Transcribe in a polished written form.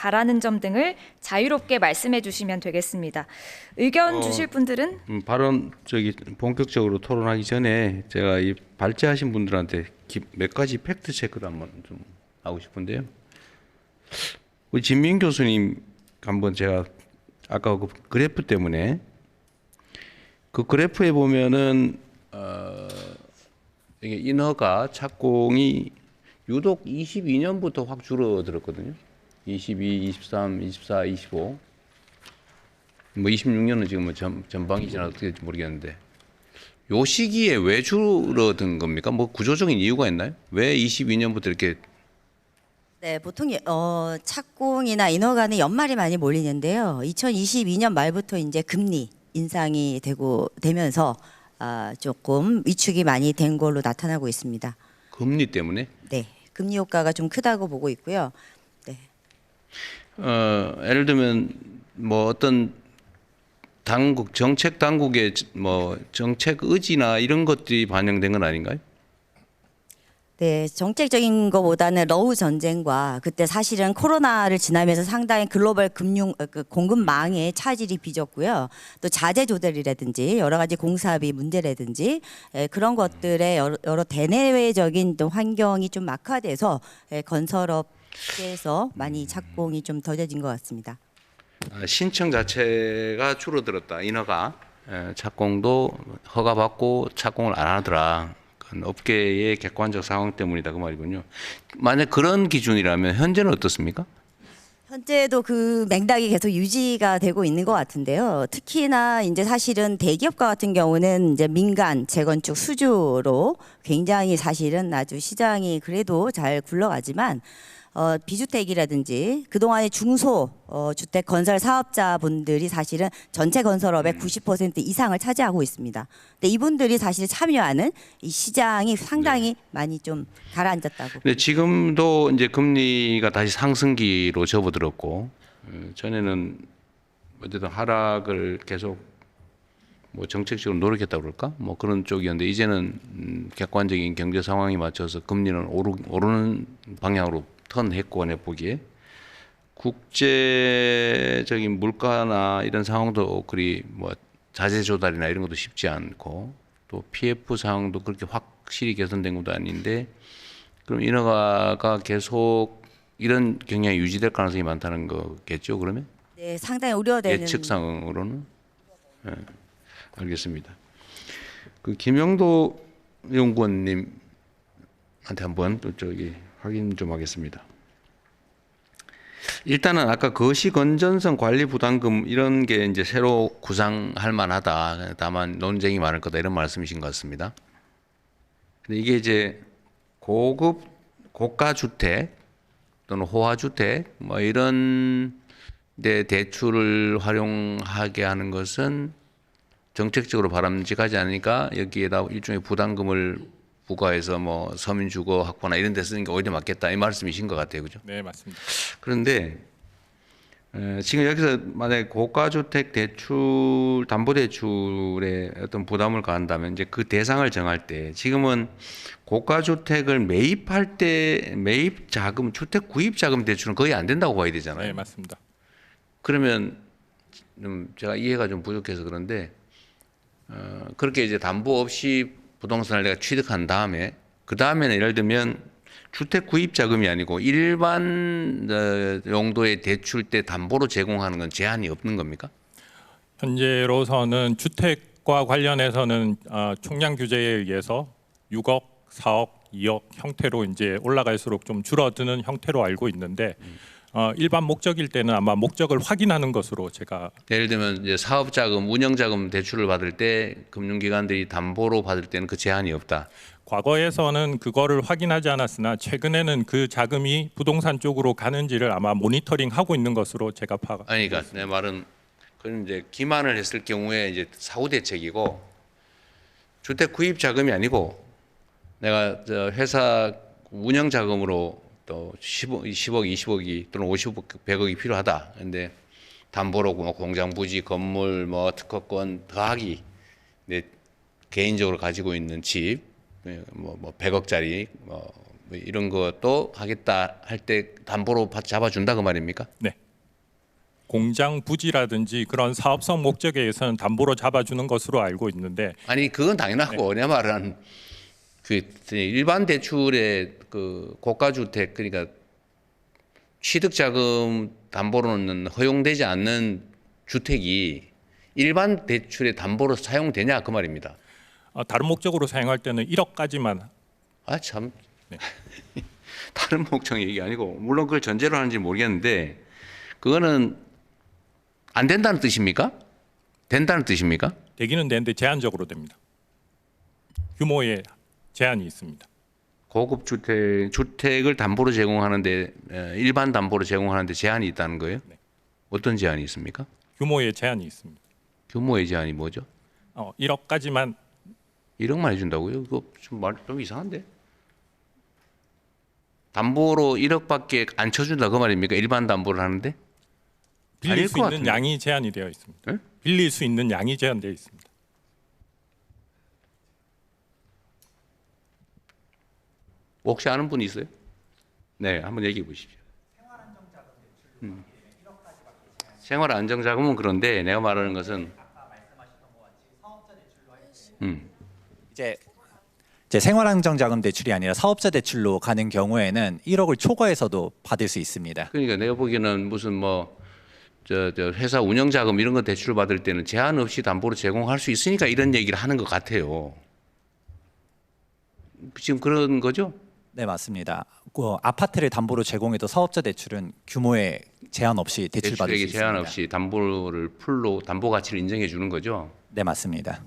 바라는 점 등을 자유롭게 말씀해 주시면 되겠습니다. 의견 주실 분들은 발언 본격적으로 토론하기 전에 제가 이 발제하신 분들한테 몇 가지 팩트 체크를 한번 좀 하고 싶은데요. 우리 진민 교수님 한번 제가 아까 그 그래프 때문에 그 그래프에 보면은 이게 인허가 착공이 유독 22년부터 확 줄어들었거든요. 22, 23, 24, 25. 뭐 26년은 지금 뭐 전방이 지나 어떻게 될지 모르겠는데 요 시기에 왜 줄어든 겁니까? 뭐 구조적인 이유가 있나요? 왜 22년부터 이렇게 네, 보통 착공이나 인허가는 연말이 많이 몰리는데요. 2022년 말부터 이제 금리 인상이 되면서 조금 위축이 많이 된 걸로 나타나고 있습니다. 금리 때문에? 네, 금리 효과가 좀 크다고 보고 있고요. 네. 예를 들면 뭐 어떤 정책 당국의 뭐 정책 의지나 이런 것들이 반영된 건 아닌가요? 네, 정책적인 것보다는 러우 전쟁과 그때 사실은 코로나를 지나면서 상당히 글로벌 공급망의 차질이 빚었고요. 또 자재 조달이라든지 여러 가지 공사비 문제라든지 그런 것들의 여러 대내외적인 또 환경이 좀 악화돼서 건설업계에서 많이 착공이 좀 더뎌진 것 같습니다. 신청 자체가 줄어들었다. 인허가 착공도 허가받고 착공을 안 하더라. 업계의 객관적 상황 때문이다 그 말이군요. 만약 그런 기준이라면 현재는 어떻습니까? 현재도 그 맥락이 계속 유지가 되고 있는 것 같은데요. 특히나 이제 사실은 대기업과 같은 경우는 이제 민간 재건축 수주로 굉장히 사실은 아주 시장이 그래도 잘 굴러가지만 비주택이라든지 그동안의 중소 주택 건설 사업자분들이 사실은 전체 건설업의 90% 이상을 차지하고 있습니다. 근데 이분들이 사실 참여하는 이 시장이 상당히 많이 좀 가라앉았다고. 근데 지금도 이제 금리가 다시 상승기로 접어들었고 전에는 어쨌든 하락을 계속 뭐 정책적으로 노력했다고 그럴까? 뭐 그런 쪽이었는데 이제는 객관적인 경제 상황에 맞춰서 금리는 오르는 방향으로 턴했고 내 보기에 국제적인 물가나 이런 상황도 그리 뭐 자재 조달이나 이런 것도 쉽지 않고 또 PF 상황도 그렇게 확실히 개선된 것도 아닌데 그럼 인허가가 계속 이런 경향이 유지될 가능성이 많다는 거겠죠? 그러면 네, 상당히 우려되는 예측상으로는 알겠습니다. 그 김영도 연구원님한테 한번 또 확인 좀 하겠습니다. 일단은 아까 거시 건전성 관리 부담금 이런 게 이제 새로 구상할 만하다. 다만 논쟁이 많을 거다 이런 말씀이신 것 같습니다. 근데 이게 이제 고가 주택 또는 호화 주택 뭐 이런 데 대출을 활용하게 하는 것은 정책적으로 바람직하지 않으니까 여기에다 일종의 부담금을 부과해서 뭐 서민주거 확보나 이런 데 쓰는 게 오히려 맞겠다 이 말씀이신 것 같아요, 그죠? 네, 맞습니다. 그런데 지금 여기서 만약에 고가주택 대출 담보대출에 어떤 부담을 가한다면 이제 그 대상을 정할 때 지금은 고가주택을 매입할 때 매입 자금, 주택 구입 자금 대출은 거의 안 된다고 봐야 되잖아요. 네, 맞습니다. 그러면 좀 제가 이해가 좀 부족해서 그런데 그렇게 이제 담보 없이 부동산을 내가 취득한 다음에 그 다음에는 예를 들면 주택 구입 자금이 아니고 일반 용도의 대출 때 담보로 제공하는 건 제한이 없는 겁니까? 현재로서는 주택과 관련해서는 총량 규제에 의해서 6억, 4억, 2억 형태로 이제 올라갈수록 좀 줄어드는 형태로 알고 있는데 일반 목적일 때는 아마 목적을 확인하는 것으로 제가 예를 들면 이제 사업 자금, 운영 자금 대출을 받을 때 금융기관들이 담보로 받을 때는 그 제한이 없다. 과거에서는 그거를 확인하지 않았으나 최근에는 그 자금이 부동산 쪽으로 가는지를 아마 모니터링하고 있는 것으로 제가 아니, 그러니까 내 말은 그건 이제 기만을 했을 경우에 이제 사후 대책이고 주택 구입 자금이 아니고 내가 회사 운영 자금으로 또 10억, 20억이 또는 50억, 100억이 필요하다. 근데 담보로 뭐 공장 부지, 건물, 뭐 특허권 더하기 내 개인적으로 가지고 있는 집, 뭐 100억짜리 뭐 이런 것도 하겠다 할 때 담보로 잡아준다 그 말입니까? 네. 공장 부지라든지 그런 사업성 목적에 의해서는 담보로 잡아주는 것으로 알고 있는데 아니 그건 당연하고 내 말은 그 일반 대출의 그 고가 주택 그러니까 취득 자금 담보로는 허용되지 않는 주택이 일반 대출의 담보로 사용되냐 그 말입니다. 다른 목적으로 사용할 때는 1억까지만. 아 참. 네. 다른 목적 얘기 아니고 물론 그걸 전제로 하는지 모르겠는데 그거는 안 된다는 뜻입니까? 된다는 뜻입니까? 되기는 되는데 제한적으로 됩니다. 규모에 제한이 있습니다. 고급 주택을 담보로 제공하는데 일반 담보로 제공하는데 제한이 있다는 거예요? 네. 어떤 제한이 있습니까? 규모에 제한이 있습니다. 규모의 제한이 뭐죠? 1억까지만. 1억만 해준다고요? 그거 좀 이상한데? 담보로 1억밖에 안 쳐준다 그 말입니까? 일반 담보를 하는데? 빌릴 아닐 수 것 있는 같은데. 양이 제한이 되어 있습니다. 네? 빌릴 수 있는 양이 제한되어 있습니다. 혹시 아는 분이 있어요? 네, 한번 얘기해 보십시오. 생활안정자금은 그런데 내가 말하는 것은 이제 생활안정자금 대출이 아니라 사업자 대출로 가는 경우에는 1억을 초과해서도 받을 수 있습니다. 그러니까 내가 보기에는 무슨 뭐 저 회사 운영자금 이런 거 대출을 받을 때는 제한 없이 담보로 제공할 수 있으니까 이런 얘기를 하는 것 같아요. 지금 그런 거죠? 네, 맞습니다. 아파트를 담보로 제공해도 사업자 대출은 규모에 제한 없이 대출받을 수 대출액에 있습니다. 제한 없이 담보를 풀로 담보 가치를 인정해 주는 거죠. 네, 맞습니다.